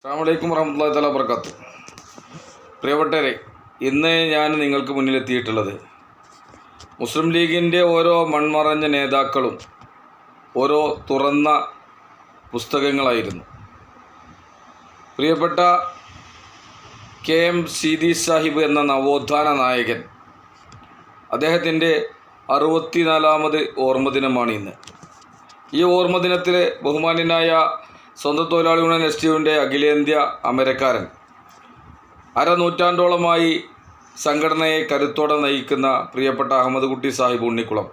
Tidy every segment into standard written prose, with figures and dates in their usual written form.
അസ്സലാമു അലൈക്കും വറഹ്മത്തുള്ളാഹി തആല വബറകാതുഹു. പ്രിയപ്പെട്ടവരെ, ഇന്ന് ഞാൻ നിങ്ങൾക്ക് മുന്നിലെത്തിയിട്ടുള്ളത് മുസ്ലിം ലീഗിൻ്റെ ഓരോ മൺമറഞ്ഞ നേതാക്കളും ഓരോ തുറന്ന പുസ്തകങ്ങളായിരുന്നു. പ്രിയപ്പെട്ട KM സീതി സാഹിബ് എന്ന നവോത്ഥാന നായകൻ, അദ്ദേഹത്തിൻ്റെ 64ാമത് ഓർമ്മദിനമാണ് ഇന്ന്. ഈ ഓർമ്മദിനത്തിൽ ബഹുമാന്യനായ സ്വന്തം തൊഴിലാളി യൂണിയൻ STUവിൻ്റെ അഖിലേന്ത്യാ അമരക്കാരൻ, അരനൂറ്റാണ്ടോളമായി സംഘടനയെ കരുത്തോടെ നയിക്കുന്ന പ്രിയപ്പെട്ട അഹമ്മദ് കുട്ടി സാഹിബ് ഉണ്ണിക്കുളം,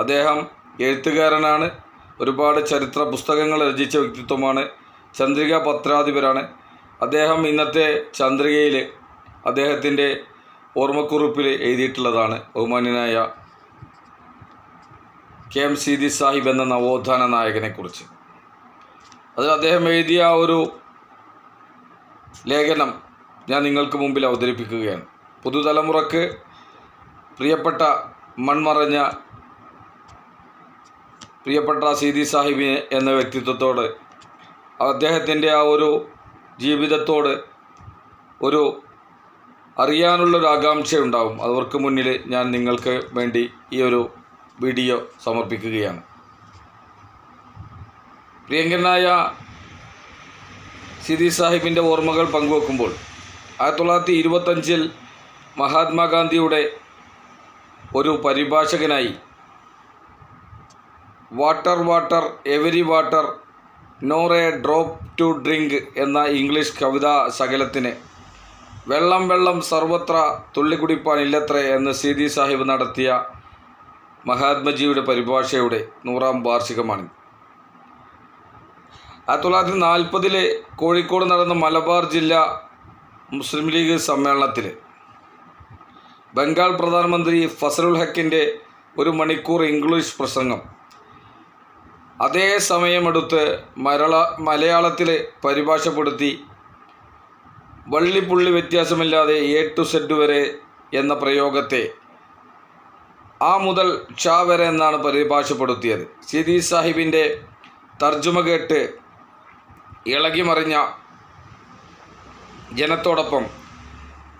അദ്ദേഹം എഴുത്തുകാരനാണ്, ഒരുപാട് ചരിത്ര പുസ്തകങ്ങൾ രചിച്ച വ്യക്തിത്വമാണ്, ചന്ദ്രിക പത്രാധിപരാണ്. അദ്ദേഹം ഇന്നത്തെ ചന്ദ്രികയിൽ അദ്ദേഹത്തിൻ്റെ ഓർമ്മക്കുറിപ്പിൽ എഴുതിയിട്ടുള്ളതാണ് ബഹുമാന്യനായ KM സീതി സാഹിബ് എന്ന നവോത്ഥാന നായകനെക്കുറിച്ച്. അതിൽ അദ്ദേഹം എഴുതിയ ഒരു ലേഖനം ഞാൻ നിങ്ങൾക്ക് മുമ്പിൽ അവതരിപ്പിക്കുകയാണ്. പുതുതലമുറക്ക് പ്രിയപ്പെട്ട മൺമറഞ്ഞ സീതി സാഹിബ് എന്ന വ്യക്തിത്വത്തോട്, അദ്ദേഹത്തിൻ്റെ ആ ഒരു ജീവിതത്തോട് ഒരു അറിയാനുള്ളൊരു ആകാംക്ഷ ഉണ്ടാവും. അവർക്ക് മുന്നിൽ ഞാൻ നിങ്ങൾക്ക് വേണ്ടി ഈ ഒരു വീഡിയോ സമർപ്പിക്കുകയാണ്. പ്രിയങ്കരനായ സീതി സാഹിബിൻ്റെ ഓർമ്മകൾ പങ്കുവെക്കുമ്പോൾ 1925 മഹാത്മാഗാന്ധിയുടെ ഒരു പരിഭാഷകനായി water every water nor a drop to drink എന്ന ഇംഗ്ലീഷ് കവിതാ ശകലത്തിന് വെള്ളം സർവത്ര തുള്ളിക്കുടിപ്പാനില്ലത്രേ എന്ന് സീതി സാഹിബ് നടത്തിയ മഹാത്മജിയുടെ പരിഭാഷയുടെ 100ാം വാർഷികമാണ്. 1940 കോഴിക്കോട് നടന്ന മലബാർ ജില്ലാ മുസ്ലിം ലീഗ് സമ്മേളനത്തിൽ ബംഗാൾ പ്രധാനമന്ത്രി ഫസലുൽ ഹക്കിൻ്റെ 1 മണിക്കൂർ ഇംഗ്ലീഷ് പ്രസംഗം അതേ സമയമെടുത്ത് മലയാളത്തിൽ പരിഭാഷപ്പെടുത്തി വള്ളിപ്പുള്ളി വ്യത്യാസമില്ലാതെ A to Z വരെ എന്ന പ്രയോഗത്തെ ആ മുതൽ ഷ വരെ എന്നാണ് പരിഭാഷപ്പെടുത്തിയത്. സീതി സാഹിബിൻ്റെ തർജ്ജമ കേട്ട് ഇളകിമറിഞ്ഞ ജനത്തോടൊപ്പം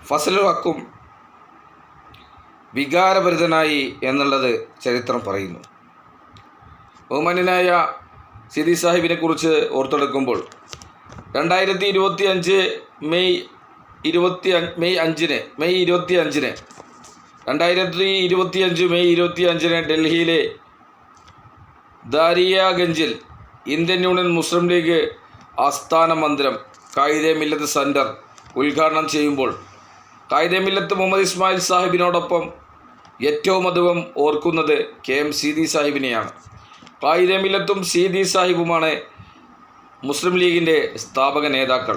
ഫസലുൽ ഹക്കും വികാരഭരിതനായി എന്നുള്ളത് ചരിത്രം പറയുന്നു. ബഹുമാന്യനായ സീതി സാഹിബിനെ കുറിച്ച് ഓർത്തെടുക്കുമ്പോൾ 2025 മെയ് 25 ഡൽഹിയിലെ ദാരിയാഗഞ്ചിൽ ഇന്ത്യൻ യൂണിയൻ മുസ്ലിം ലീഗ് ആസ്ഥാന മന്ദിരം ഖായിദെ മില്ലത്ത് സെൻറ്റർ ഉദ്ഘാടനം ചെയ്യുമ്പോൾ ഖായിദെ മില്ലത്ത് മുഹമ്മദ് ഇസ്മായിൽ സാഹിബിനോടൊപ്പം ഏറ്റവും അധികം ഓർക്കുന്നത് KM സീതി സാഹിബിനെയാണ്. ഖായിദെ മില്ലത്തും സീതി സാഹിബുമാണ് മുസ്ലിം ലീഗിൻ്റെ സ്ഥാപക നേതാക്കൾ.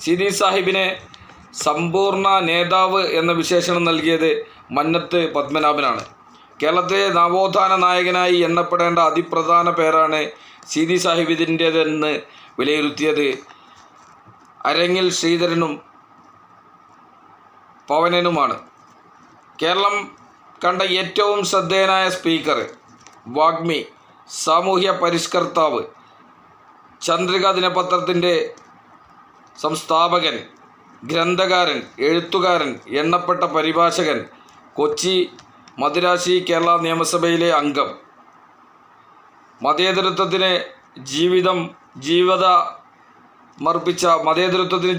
സീതി സാഹിബിനെ സമ്പൂർണ്ണ നേതാവ് എന്ന വിശേഷണം നൽകിയത് മന്നത്ത് പത്മനാഭനാണ്. കേരളത്തിലെ നവോത്ഥാന നായകനായി എണ്ണപ്പെടേണ്ട അതിപ്രധാന പേരാണ് സീതി സാഹിബിൻ്റേതെന്ന് വിലയിരുത്തിയത് അരങ്ങിൽ ശ്രീധരനും പവനനുമാണ്. കേരളം കണ്ട ഏറ്റവും ശ്രദ്ധേയനായ സ്പീക്കർ, വാഗ്മി, സാമൂഹ്യ പരിഷ്കർത്താവ്, ചന്ദ്രിക ദിനപത്രത്തിൻ്റെ സംസ്ഥാപകൻ, ഗ്രന്ഥകാരൻ, എഴുത്തുകാരൻ, എണ്ണപ്പെട്ട പരിഭാഷകൻ, കൊച്ചി മദിരാശി കേരള നിയമസഭയിലെ അംഗം, മതേതരത്വത്തിന്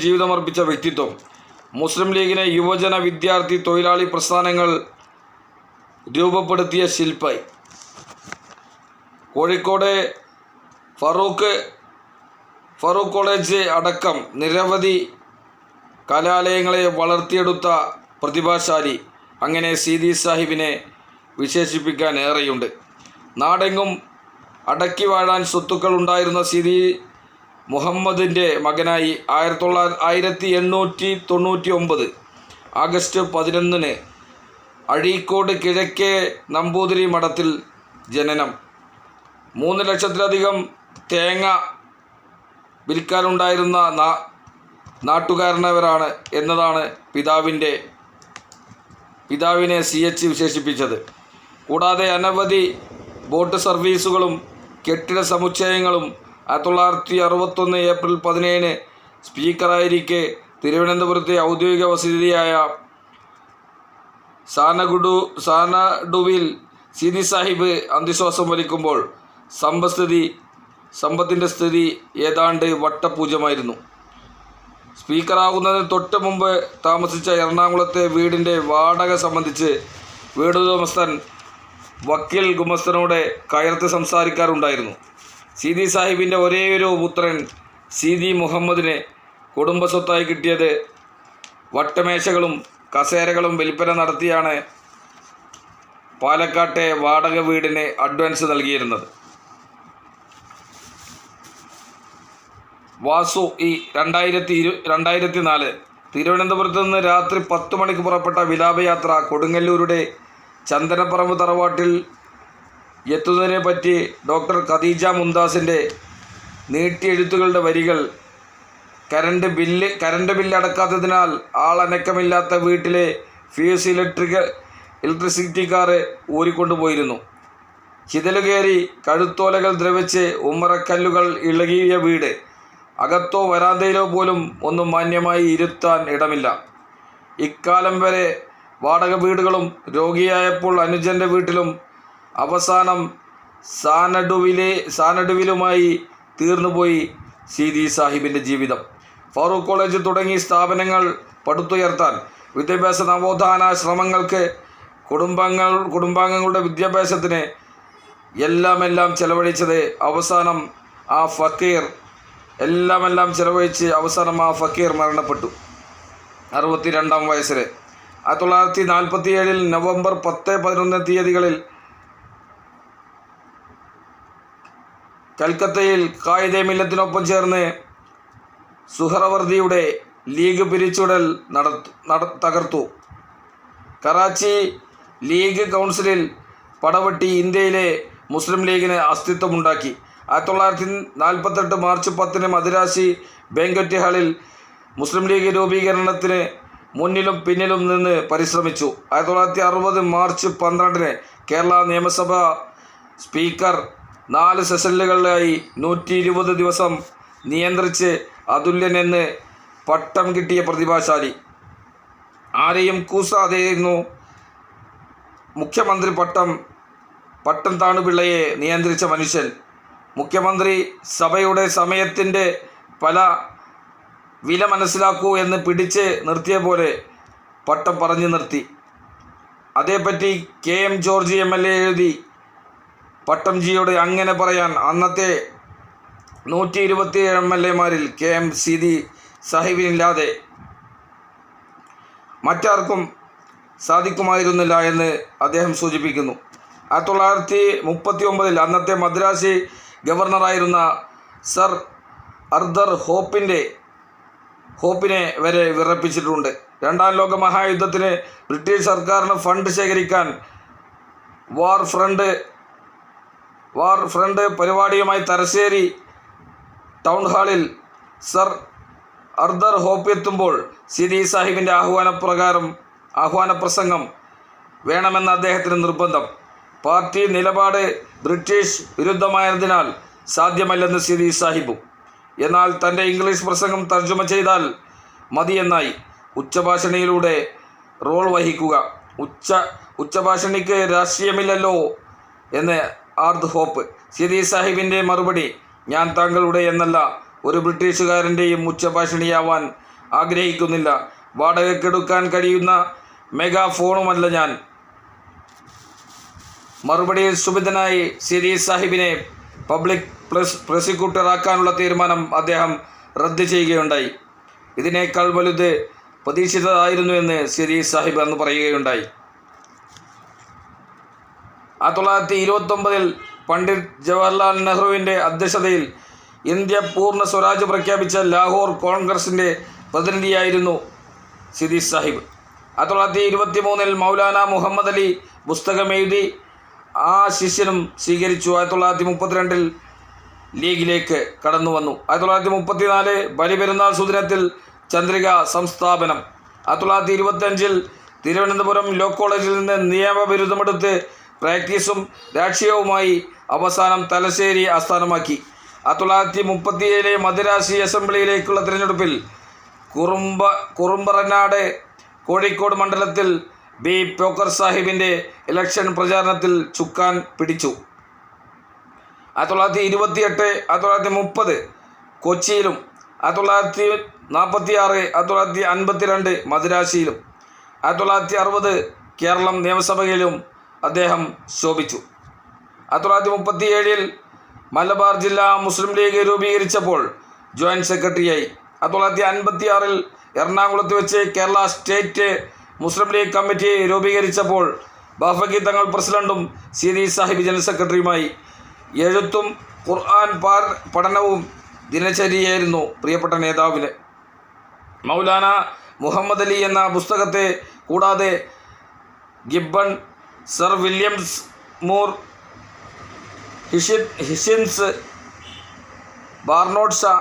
ജീവിതമർപ്പിച്ച വ്യക്തിത്വം, മുസ്ലിം ലീഗിനെ യുവജന, വിദ്യാർത്ഥി, തൊഴിലാളി പ്രസ്ഥാനങ്ങൾ രൂപപ്പെടുത്തിയ ശില്പി, കോഴിക്കോട് ഫറൂഖ് കോളേജ് അടക്കം നിരവധി കലാലയങ്ങളെ വളർത്തിയെടുത്ത പ്രതിഭാശാലി, അങ്ങനെ സീതി സാഹിബിനെ വിശേഷിപ്പിക്കാൻ ഏറെയുണ്ട്. നാടെങ്ങും അടക്കി വാഴാൻ സ്വത്തുക്കൾ ഉണ്ടായിരുന്ന സീതി മുഹമ്മദിൻ്റെ മകനായി 1899 ആഗസ്റ്റ് 11 അഴീക്കോട് കിഴക്കേ നമ്പൂതിരി മഠത്തിൽ ജനനം. 3 ലക്ഷത്തിലധികം തേങ്ങ വിൽക്കാനുണ്ടായിരുന്ന നാട്ടുകാരനവരാണ് എന്നതാണ് പിതാവിനെ CH വിശേഷിപ്പിച്ചത്. കൂടാതെ അനവധി ബോട്ട് സർവീസുകളും കെട്ടിട സമുച്ചയങ്ങളും 1961 ഏപ്രിൽ 17 സ്പീക്കറായിരിക്കെ തിരുവനന്തപുരത്തെ ഔദ്യോഗിക വസതിയായ സാനഡുവിൽ സീതി സാഹിബ് അന്ത്യശ്വാസം വലിക്കുമ്പോൾ സമ്പത്തിൻ്റെ സ്ഥിതി ഏതാണ്ട് വട്ടപൂജ്യമായിരുന്നു. സ്പീക്കറാകുന്നതിന് തൊട്ട് മുമ്പ് താമസിച്ച എറണാകുളത്തെ വീടിൻ്റെ വാടക സംബന്ധിച്ച് വീടുടമസ്ഥൻ വക്കീൽ ഗുമസ്തനോട് കയർത്ത് സംസാരിക്കാറുണ്ടായിരുന്നു. സീതി സാഹിബിൻ്റെ ഒരേയൊരു പുത്രൻ സീതി മുഹമ്മദിന് കുടുംബസ്വത്തായി കിട്ടിയത് വട്ടമേശകളും കസേരകളും വിൽപ്പന നടത്തിയാണ് പാലക്കാട്ടെ വാടക വീടിന് അഡ്വാൻസ് നൽകിയിരുന്നത്. വാസു 2004 തിരുവനന്തപുരത്ത് നിന്ന് രാത്രി 10 മണിക്ക് പുറപ്പെട്ട വിലാപയാത്ര കൊടുങ്ങല്ലൂരുടെ ചന്ദനപ്പറമ്പ് തറവാട്ടിൽ എത്തുന്നതിനെ പറ്റി ഡോക്ടർ ഖദീജ മുംതാസിൻ്റെ നീട്ടിയെഴുത്തുകളുടെ വരികൾ: കരണ്ട് ബില്ല് അടക്കാത്തതിനാൽ ആളനക്കമില്ലാത്ത വീട്ടിലെ ഫ്യൂസ് ഇലക്ട്രിസിറ്റിക്കാർ ഊരിക്കൊണ്ടുപോയിരുന്നു. ചിതലുകയറി കഴുത്തോലകൾ ദ്രവിച്ച് ഉമ്മറക്കല്ലുകൾ ഇളകിയ വീട്. അകത്തോ വരാന്തയിലോ പോലും ഒന്നും മാന്യമായി ഇരുത്താൻ ഇടമില്ല. ഇക്കാലം വരെ വാടക വീടുകളും രോഗിയായപ്പോൾ അനുജൻ്റെ വീട്ടിലും അവസാനം സാനഡുവിലുമായി തീർന്നുപോയി സീതി സാഹിബിൻ്റെ ജീവിതം. ഫാറൂഖ് കോളേജ് തുടങ്ങി സ്ഥാപനങ്ങൾ പടുത്തുയർത്താൻ, വിദ്യാഭ്യാസ നവോത്ഥാന ശ്രമങ്ങൾക്ക്, കുടുംബാംഗങ്ങളുടെ വിദ്യാഭ്യാസത്തിന് എല്ലാം ചെലവഴിച്ചത് അവസാനം ആ ഫക്കീർ മരണപ്പെട്ടു 62-ാം വയസ്സിൽ. 1947 നവംബർ 10, 11 തീയതികളിൽ കൽക്കത്തയിൽ ഖായിദെ മില്ലത്തിനൊപ്പം ചേർന്ന് സുഹറവർദിയുടെ ലീഗ് പിരിച്ചുവിടൽ തകർത്തു. കറാച്ചി ലീഗ് കൗൺസിലിൽ പടവെട്ടി ഇന്ത്യയിലെ മുസ്ലിം ലീഗിന് അസ്തിത്വമുണ്ടാക്കി. 1948 മാർച്ച് 10 മദിരാശി ബാങ്ക്വറ്റ് ഹാളിൽ മുസ്ലിം ലീഗ് രൂപീകരണത്തിന് മുന്നിലും പിന്നിലും നിന്ന് പരിശ്രമിച്ചു. 1960 മാർച്ച് 12 കേരള നിയമസഭ സ്പീക്കർ 4 സെഷനുകളിലായി 120 ദിവസം നിയന്ത്രിച്ച് അതുല്യനെന്ന് പട്ടം കിട്ടിയ പ്രതിഭാശാലി. ആരെയും കൂസാതെയായിരുന്നു മുഖ്യമന്ത്രി പട്ടം താണുപിള്ളയെ നിയന്ത്രിച്ച മനുഷ്യൻ. മുഖ്യമന്ത്രി സഭയുടെ സമയത്തിൻ്റെ വില മനസ്സിലാക്കൂ എന്ന് പിടിച്ച് നിർത്തിയ പോലെ പട്ടം പറഞ്ഞു നിർത്തി. അതേപ്പറ്റി KM ജോർജ് MLA എഴുതി പട്ടംജിയോട് അങ്ങനെ പറയാൻ അന്നത്തെ 127 MLA-മാരിൽ KM സീതി സാഹിബിനില്ലാതെ മറ്റാർക്കും സാധിക്കുമായിരുന്നില്ല എന്ന് അദ്ദേഹം സൂചിപ്പിക്കുന്നു. 1939 അന്നത്തെ മദ്രാസി ഗവർണറായിരുന്ന സർ അർദർ ഹോപ്പിനെ വരെ വിറപ്പിച്ചിട്ടുണ്ട്. 2ാം ലോക മഹായുദ്ധത്തിന് ബ്രിട്ടീഷ് സർക്കാരിന് ഫണ്ട് ശേഖരിക്കാൻ വാർ ഫ്രണ്ട് പരിപാടിയുമായി തലശ്ശേരി ടൗൺ ഹാളിൽ സർ അർദർ ഹോപ്പ് എത്തുമ്പോൾ സീതി സാഹിബിൻ്റെ ആഹ്വാനപ്രസംഗം വേണമെന്ന അദ്ദേഹത്തിന് നിർബന്ധം. പാർട്ടി നിലപാട് ബ്രിട്ടീഷ് വിരുദ്ധമായതിനാൽ സാധ്യമല്ലെന്ന് സീതി സാഹിബും. എന്നാൽ തൻ്റെ ഇംഗ്ലീഷ് പ്രസംഗം തർജ്ജമ ചെയ്താൽ മതിയെന്നായി. ഉച്ചഭാഷണിയിലൂടെ റോൾ വഹിക്കുക. ഉച്ചഭാഷണിക്ക് രാഷ്ട്രീയമില്ലല്ലോ എന്ന് ആർദർ ഹോപ്പ്. സീതി സാഹിബിൻ്റെ മറുപടി: ഞാൻ താങ്കളുടെ എന്നല്ല ഒരു ബ്രിട്ടീഷുകാരൻ്റെയും ഉച്ചഭാഷണിയാവാൻ ആഗ്രഹിക്കുന്നില്ല. വാടകയ്ക്കെടുക്കാൻ കഴിയുന്ന മെഗാഫോണുമല്ല ഞാൻ. മറുപടിയിൽ സുബിധനായി സീതി സാഹിബിനെ പബ്ലിക് പ്രോസിക്യൂട്ടറാക്കാനുള്ള തീരുമാനം അദ്ദേഹം റദ്ദ് ചെയ്യുകയുണ്ടായി. ഇതിനേക്കാൾ വലുത് പ്രതീക്ഷിതമായിരുന്നു എന്ന് സീതി സാഹിബ് അന്ന് പറയുകയുണ്ടായി. 1929 പണ്ഡിറ്റ് ജവഹർലാൽ നെഹ്റുവിൻ്റെ അധ്യക്ഷതയിൽ ഇന്ത്യ പൂർണ്ണ സ്വരാജ് പ്രഖ്യാപിച്ച ലാഹോർ കോൺഗ്രസിൻ്റെ പ്രതിനിധിയായിരുന്നു സീതി സാഹിബ്. 1923 മൗലാന മുഹമ്മദ് അലി പുസ്തകമെഴുതി ആ ശിഷ്യനും സ്വീകരിച്ചു. 1932 ലീഗിലേക്ക് കടന്നു വന്നു. 1934 ബലിപെരുന്നാൾ സുദിനത്തിൽ ചന്ദ്രിക സംസ്ഥാപനം. 1925 തിരുവനന്തപുരം ലോ കോളേജിൽ നിന്ന് നിയമബിരുദമെടുത്ത് പ്രാക്ടീസും രാഷ്ട്രീയവുമായി അവസാനം തലശ്ശേരി ആസ്ഥാനമാക്കി. 1937 മദിരാശി അസംബ്ലിയിലേക്കുള്ള തിരഞ്ഞെടുപ്പിൽ കുറുമ്പറനാട് കോഴിക്കോട് മണ്ഡലത്തിൽ ബി പോക്കർ സാഹിബിൻ്റെ ഇലക്ഷൻ പ്രചാരണത്തിൽ ചുക്കാൻ പിടിച്ചു. 1928, 1930 കൊച്ചിയിലും 1946, 1952 മദിരാശിയിലും 1960 കേരളം നിയമസഭയിലും അദ്ദേഹം ശോഭിച്ചു. 1937 മലബാർ ജില്ലാ മുസ്ലിം ലീഗ് രൂപീകരിച്ചപ്പോൾ ജോയിൻറ്റ് സെക്രട്ടറിയായി. 1956 എറണാകുളത്ത് വെച്ച് കേരള സ്റ്റേറ്റ് മുസ്ലിം ലീഗ് കമ്മിറ്റി രൂപീകരിച്ചപ്പോൾ ബാഫഖി തങ്ങൾ പ്രസിഡന്റും സീതി സാഹിബ് ജനറൽ സെക്രട്ടറിയുമായി. എഴുത്തും ഖുർആൻ പഠനവും ദിനചര്യയായിരുന്നു പ്രിയപ്പെട്ട നേതാവിന്. മൗലാന മുഹമ്മദ് അലി എന്ന പുസ്തകത്തെ കൂടാതെ ഗിബ്ബൺ, സർ വില്യംസ് മൂർ, ഹിഷിൻസ്, ബാർണോട്ട് ഷാ,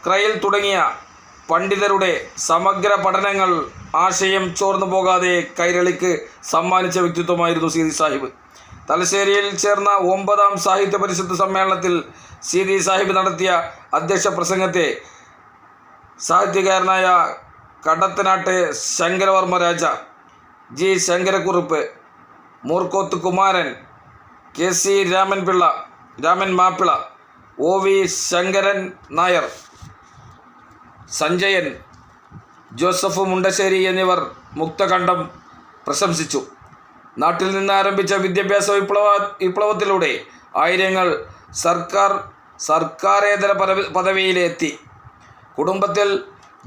ക്രൈൽ തുടങ്ങിയ പണ്ഡിതരുടെ സമഗ്ര പഠനങ്ങൾ ആശയം ചോർന്നു പോകാതെ കൈരളിക്ക് സമ്മാനിച്ച വ്യക്തിത്വമായിരുന്നു സീതി സാഹിബ്. തലശ്ശേരിയിൽ ചേർന്ന 9ാം സാഹിത്യ പരിഷത്ത് സമ്മേളനത്തിൽ സീതി സാഹിബ് നടത്തിയ അധ്യക്ഷ പ്രസംഗത്തെ സാഹിത്യകാരനായ കടത്തനാട്ട് Sankaravarma Raja, G Sankarakurup, Moorkoth Kumaran, KC Raman Mappila, OV Sankaran Nair, Sanjayan, Joseph Mundassery എന്നിവർ മുക്തകണ്ഠം പ്രശംസിച്ചു. നാട്ടിൽ നിന്ന് ആരംഭിച്ച വിദ്യാഭ്യാസ വിപ്ലവത്തിലൂടെ ആയിരങ്ങൾ സർക്കാരേതര പദവിയിലെത്തി. കുടുംബത്തിൽ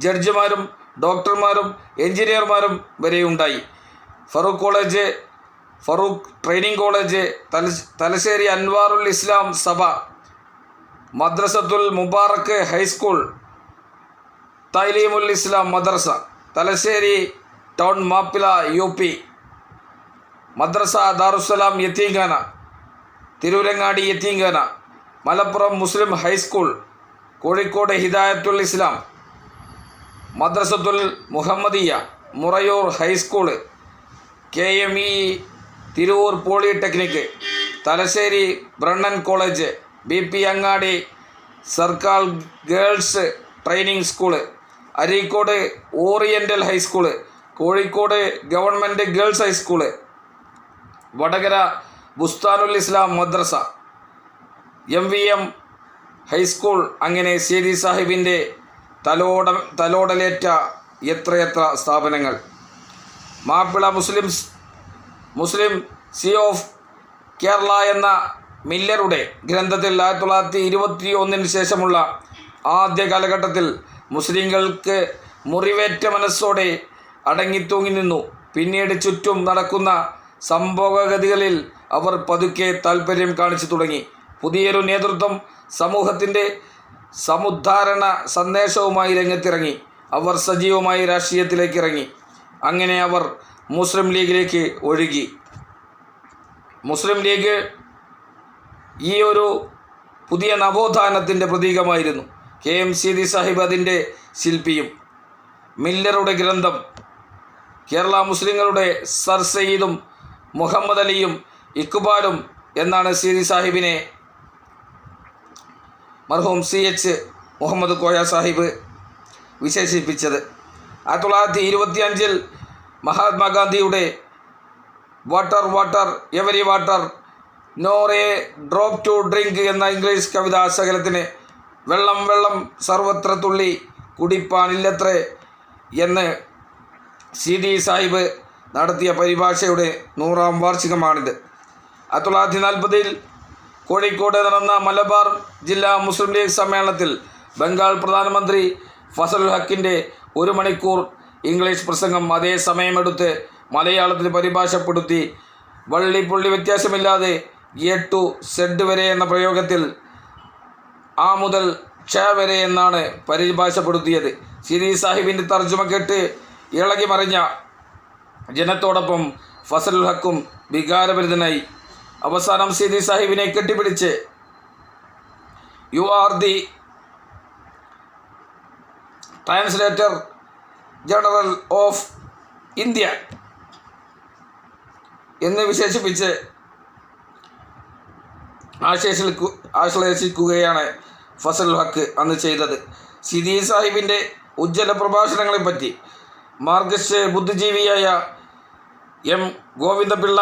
ജഡ്ജിമാരും ഡോക്ടർമാരും എഞ്ചിനീയർമാരും വരെയുണ്ടായി. Farook training college, Thalassery Anwarul Islam Sabha, Madrasathul Mubarak high school, Thaleemul Islam Madrasa, Thalassery town Mappila UP, Madrasa Darussalam Yatheemkhana, Tirurangadi Yatheemkhana, Malappuram Muslim high school, Kozhikode Hidayathul Islam, Madrasathul Muhammadiya, Murayur high school, KME Tirur polytechnic, Thalassery Brennen college, BP Angadi സർക്കാർ girls training school, Areekode oriental high school, Kozhikode government girls high school, Vadakara Bustanul Islam Madrasa, MVM high school. അങ്ങനെ സീതി സാഹിബിൻ്റെ തലോടലേറ്റ എത്രയെത്ര സ്ഥാപനങ്ങൾ. മാപ്പിള മുസ്ലിം സി ഓഫ് കേരള എന്ന മില്ലറുടെ ഗ്രന്ഥത്തിൽ 1921 ശേഷമുള്ള ആദ്യ കാലഘട്ടത്തിൽ മുസ്ലിങ്ങൾക്ക് മുറിവേറ്റ മനസ്സോടെ അടങ്ങിത്തൂങ്ങി നിന്നു. പിന്നീട് ചുറ്റും നടക്കുന്ന സംഭവഗതികളിൽ അവർ പതുക്കെ താൽപ്പര്യം കാണിച്ചു തുടങ്ങി. പുതിയൊരു നേതൃത്വം സമൂഹത്തിൻ്റെ സമുദ്ധാരണ സന്ദേശവുമായി രംഗത്തിറങ്ങി. അവർ സജീവമായി രാഷ്ട്രീയത്തിലേക്ക് ഇറങ്ങി. അങ്ങനെ അവർ മുസ്ലിം ലീഗിലേക്ക് ഒഴുകി. മുസ്ലിം ലീഗ് ഈ ഒരു പുതിയ നവോത്ഥാനത്തിൻ്റെ പ്രതീകമായിരുന്നു. KM സീതി സാഹിബ് അതിൻ്റെ ശില്പിയും. മില്ലറുടെ ഗ്രന്ഥം, കേരള മുസ്ലിങ്ങളുടെ സർ സയ്യിദും മുഹമ്മദ് അലിയും ഇക്ബാലും എന്നാണ് സീതി സാഹിബിനെ മർഹൂം CH മുഹമ്മദ് കോയ സാഹിബ് വിശേഷിപ്പിച്ചത്. 1925 മഹാത്മാഗാന്ധിയുടെ water every water nor a drop to drink എന്ന ഇംഗ്ലീഷ് കവിതാ ശകലത്തിന് വെള്ളം സർവത്ര തുള്ളി കുടിപ്പാനില്ലത്രേ എന്ന് സീതി സാഹിബ് നടത്തിയ പരിഭാഷയുടെ 100ാം വാർഷികമാണിത്. 1940 കോഴിക്കോട് നടന്ന മലബാർ ജില്ലാ മുസ്ലിം ലീഗ് സമ്മേളനത്തിൽ ബംഗാൾ പ്രധാനമന്ത്രി ഫസലുൽ ഹക്കിൻ്റെ 1 മണിക്കൂർ ഇംഗ്ലീഷ് പ്രസംഗം അതേ സമയമെടുത്ത് മലയാളത്തിൽ പരിഭാഷപ്പെടുത്തി. വള്ളിപ്പുള്ളി വ്യത്യാസമില്ലാതെ A to Z വരെ എന്ന പ്രയോഗത്തിൽ ആ മുതൽ ക്ഷ വരെ എന്നാണ് പരിഭാഷപ്പെടുത്തിയത്. സീതി സാഹിബിൻ്റെ തർജ്ജമ കേട്ട് ഇളകി മറിഞ്ഞ ജനത്തോടൊപ്പം ഫസലുൽ ഹക്കും വികാരഭരിതനായി. അവസാനം സീതി സാഹിബിനെ കെട്ടിപ്പിടിച്ച് "you are the translator general of India" എന്ന് വിശേഷിപ്പിച്ച് ആശ്ലേഷിക്കുകയാണ് ഫസലുൽ ഹക്ക് അന്ന് ചെയ്തത്. സീതി സാഹിബിൻ്റെ ഉജ്ജ്വല പ്രഭാഷണങ്ങളെപ്പറ്റി മാർക്സിസ്റ്റ് ബുദ്ധിജീവിയായ എം ഗോവിന്ദപിള്ള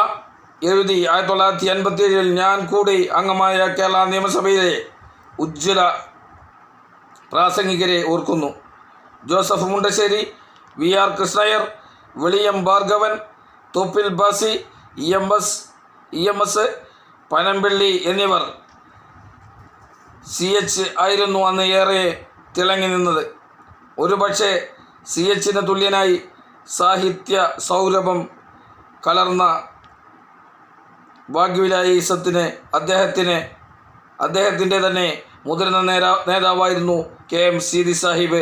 എഴുതി 1957 ഞാൻ കൂടി അംഗമായ കേരള നിയമസഭയിലെ ഉജ്ജ്വല പ്രാസംഗികരെ ഓർക്കുന്നു. ജോസഫ് മുണ്ടശ്ശേരി, വി.ആർ. കൃഷ്ണയ്യർ, വിളിയം ഭാർഗവൻ, തോപ്പിൽ ബാസി, ഇ.എം.എസ്. പനമ്പിള്ളി എന്നിവർ. CH ആയിരുന്നു അന്ന് ഏറെ തിളങ്ങി നിന്നത്. ഒരുപക്ഷെ CHന് തുല്യനായി സാഹിത്യ സൗരഭം കലർന്ന വാഗ്വിലായിസത്തിന് അദ്ദേഹത്തിൻ്റെ തന്നെ മുതിർന്ന നേതാവായിരുന്നു KM സീതി സാഹിബ്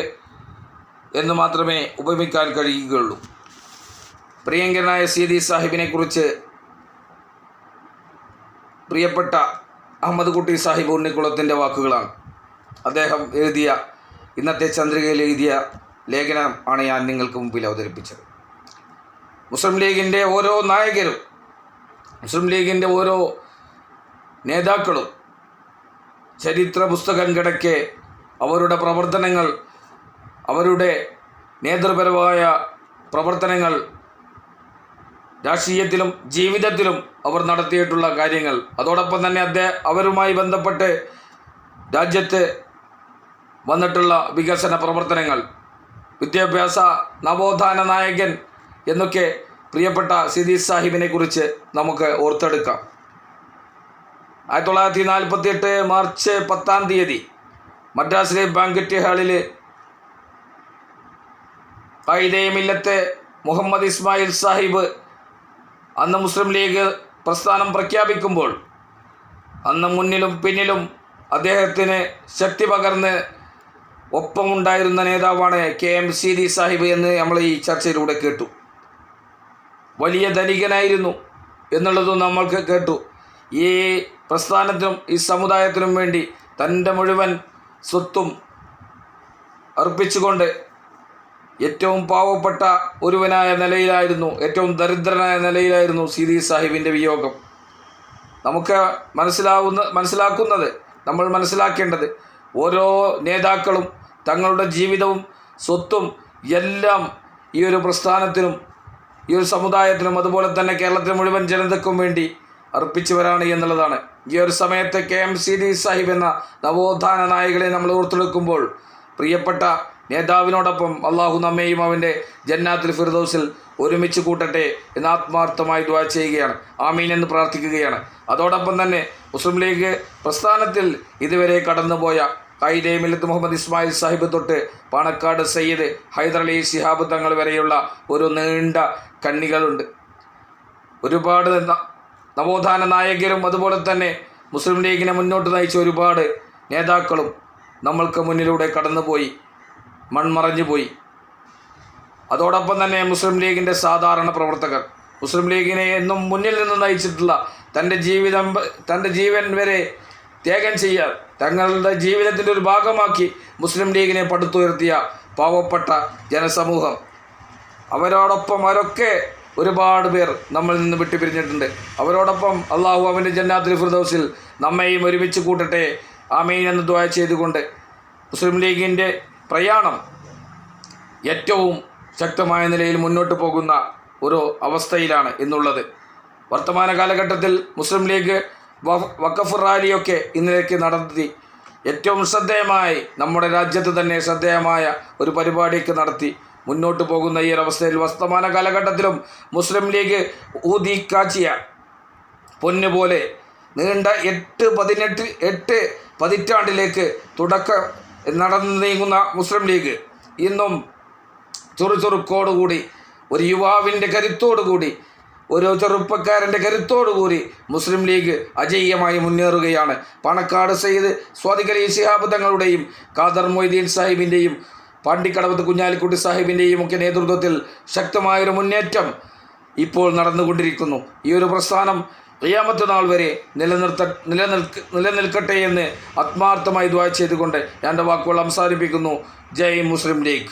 എന്ന് മാത്രമേ ഉപമിക്കാൻ കഴിയുകയുള്ളൂ. പ്രിയങ്കരനായ സീതി സാഹിബിനെ കുറിച്ച് പ്രിയപ്പെട്ട അഹമ്മദ് കുട്ടി സാഹിബ് ഉണ്ണിക്കുളത്തിൻ്റെ വാക്കുകളാണ്. അദ്ദേഹം എഴുതിയ ഇന്നത്തെ ചന്ദ്രികയിൽ എഴുതിയ ലേഖനം ആണ് ഞാൻ നിങ്ങൾക്ക് മുമ്പിൽ അവതരിപ്പിച്ചത്. മുസ്ലിം ലീഗിൻ്റെ ഓരോ നായകരും, മുസ്ലിം ലീഗിൻ്റെ ഓരോ നേതാക്കളും ചരിത്ര പുസ്തകം കിടക്കെ അവരുടെ പ്രവർത്തനങ്ങൾ, അവരുടെ നേതൃപരമായ പ്രവർത്തനങ്ങൾ, രാഷ്ട്രീയത്തിലും ജീവിതത്തിലും അവർ നടത്തിയിട്ടുള്ള കാര്യങ്ങൾ, അതോടൊപ്പം തന്നെ അവരുമായി ബന്ധപ്പെട്ട് രാജ്യത്ത് വന്നിട്ടുള്ള വികസന പ്രവർത്തനങ്ങൾ, വിദ്യാഭ്യാസ നവോത്ഥാന നായകൻ എന്നൊക്കെ പ്രിയപ്പെട്ട സീതി സാഹിബിനെ കുറിച്ച് നമുക്ക് ഓർത്തെടുക്കാം. 1948 മാർച്ച് 10 മദ്രാസിലെ ബാങ്കറ്റ് ഹാളിൽ ഖായിദെ മില്ലത്ത് മുഹമ്മദ് ഇസ്മായിൽ സാഹിബ് അന്ന് മുസ്ലിം ലീഗ് പ്രസ്ഥാനം പ്രഖ്യാപിക്കുമ്പോൾ അന്ന് മുന്നിലും പിന്നിലും അദ്ദേഹത്തിന് ശക്തി പകർന്ന് ഒപ്പമുണ്ടായിരുന്ന നേതാവാണ് KM സീതി സാഹിബ് എന്ന് നമ്മൾ ഈ ചർച്ചയിലൂടെ കേട്ടു. വലിയ ധനികനായിരുന്നു എന്നുള്ളതും നമ്മൾക്ക് കേട്ടു. ഈ പ്രസ്ഥാനത്തിനും ഈ സമുദായത്തിനും വേണ്ടി തൻ്റെ മുഴുവൻ സ്വത്തും അർപ്പിച്ചുകൊണ്ട് ഏറ്റവും പാവപ്പെട്ട ഒരുവനായ നിലയിലായിരുന്നു, ഏറ്റവും ദരിദ്രനായ നിലയിലായിരുന്നു സീതി സാഹിബിൻ്റെ വിയോഗം. നമുക്ക് നമ്മൾ മനസ്സിലാക്കേണ്ടത് ഓരോ നേതാക്കളും തങ്ങളുടെ ജീവിതവും സ്വത്തും എല്ലാം ഈ ഒരു പ്രസ്ഥാനത്തിനും ഈ ഒരു സമുദായത്തിനും അതുപോലെ തന്നെ കേരളത്തിലെ മുഴുവൻ ജനതയ്ക്കും വേണ്ടി അർപ്പിച്ചവരാണ് എന്നുള്ളതാണ്. ഈ ഒരു സമയത്ത് KM സീതി സാഹിബ് എന്ന നവോത്ഥാന നായകനെ നമ്മൾ ഓർത്തെടുക്കുമ്പോൾ പ്രിയപ്പെട്ട നേതാവിനോടൊപ്പം അള്ളാഹു നമ്മെയും അവൻ്റെ ജന്നാത്തുൽ ഫിർദൗസിൽ ഒരുമിച്ച് കൂട്ടട്ടെ എന്ന് ആത്മാർത്ഥമായി ദുആ ചെയ്യുകയാണ്. ആമീൻ എന്ന് പ്രാർത്ഥിക്കുകയാണ്. അതോടൊപ്പം തന്നെ മുസ്ലിം ലീഗ് പ്രസ്ഥാനത്തിൽ ഇതുവരെ കടന്നുപോയ ഖായിദെ മില്ലത്ത് മുഹമ്മദ് ഇസ്മായിൽ സാഹിബ് തൊട്ട് പാണക്കാട് സയ്യിദ് ഹൈദർ അലി ശിഹാബ് തങ്ങൾ വരെയുള്ള ഒരു നീണ്ട കണ്ണികളുണ്ട്. ഒരുപാട് നവോത്ഥാന നായകരും അതുപോലെ തന്നെ മുസ്ലിം ലീഗിനെ മുന്നോട്ട് നയിച്ച ഒരുപാട് നേതാക്കളും നമ്മൾക്ക് മുന്നിലൂടെ കടന്നുപോയി, മൺമറഞ്ഞു പോയി. അതോടൊപ്പം തന്നെ മുസ്ലിം ലീഗിൻ്റെ സാധാരണ പ്രവർത്തകർ, മുസ്ലിം ലീഗിനെ എന്നും മുന്നിൽ നിന്ന് നയിച്ചിട്ടുള്ള തൻ്റെ ജീവൻ വരെ ത്യാഗം ചെയ്യാൻ തങ്ങളുടെ ജീവിതത്തിൻ്റെ ഒരു ഭാഗമാക്കി മുസ്ലിം ലീഗിനെ പടുത്തുയർത്തിയ പാവപ്പെട്ട ജനസമൂഹം, അവരൊക്കെ ഒരുപാട് പേർ നമ്മളിൽ നിന്ന് വിട്ടുപിരിഞ്ഞിട്ടുണ്ട്. അവരോടൊപ്പം അള്ളാഹു അവൻ്റെ ജന്നാത്തുൽ ഫിർദൗസിൽ നമ്മെയും ഒരുമിച്ച് കൂട്ടട്ടെ, ആമീൻ എന്ന് ദുആ ചെയ്തുകൊണ്ട് മുസ്ലിം ലീഗിൻ്റെ പ്രയാണം ഏറ്റവും ശക്തമായ നിലയിൽ മുന്നോട്ട് പോകുന്ന ഒരു അവസ്ഥയിലാണ് എന്നുള്ളത്. വർത്തമാന കാലഘട്ടത്തിൽ മുസ്ലിം ലീഗ് വഖഫ് റാലിയൊക്കെ ഇന്നലേക്ക് നടത്തി ഏറ്റവും ശ്രദ്ധേയമായി നമ്മുടെ രാജ്യത്ത് തന്നെ ശ്രദ്ധേയമായ ഒരു പരിപാടിയൊക്കെ നടത്തി മുന്നോട്ട് പോകുന്ന ഈ ഒരവസ്ഥയിൽ വർത്തമാന കാലഘട്ടത്തിലും മുസ്ലിം ലീഗ് ഊതിക്കാച്ചിയ പൊന്നുപോലെ നീണ്ട 8 പതിറ്റാണ്ടിലേക്ക് തുടക്കം നടന്നു നീങ്ങുന്ന മുസ്ലിം ലീഗ് ഇന്നും ചുറുചുറുക്കോടുകൂടി, ഒരു യുവാവിൻ്റെ കരുത്തോടുകൂടി, ഒരു ചെറുപ്പക്കാരൻ്റെ കരുത്തോടുകൂടി മുസ്ലിം ലീഗ് അജയ്യമായി മുന്നേറുകയാണ്. പാണക്കാട് സയ്യിദ് സ്വാദിഖ് അലി ശിഹാബ് തങ്ങളുടെയും ഖാദർ മൊയ്തീൻ സാഹിബിൻ്റെയും പാണ്ടിക്കടവത്ത് കുഞ്ഞാലിക്കുട്ടി സാഹിബിൻ്റെയും ഒക്കെ നേതൃത്വത്തിൽ ശക്തമായൊരു മുന്നേറ്റം ഇപ്പോൾ നടന്നുകൊണ്ടിരിക്കുന്നു. ഈ ഒരു പ്രസ്ഥാനം ഖിയാമത്ത് നാൾ വരെ നിലനിൽക്കട്ടെ എന്ന് ആത്മാർത്ഥമായി ദുആ ചെയ്തുകൊണ്ട് ഞാൻ എൻ്റെ വാക്കുകൾ അവസാനിപ്പിക്കുന്നു. ജയ് മുസ്ലിം ലീഗ്.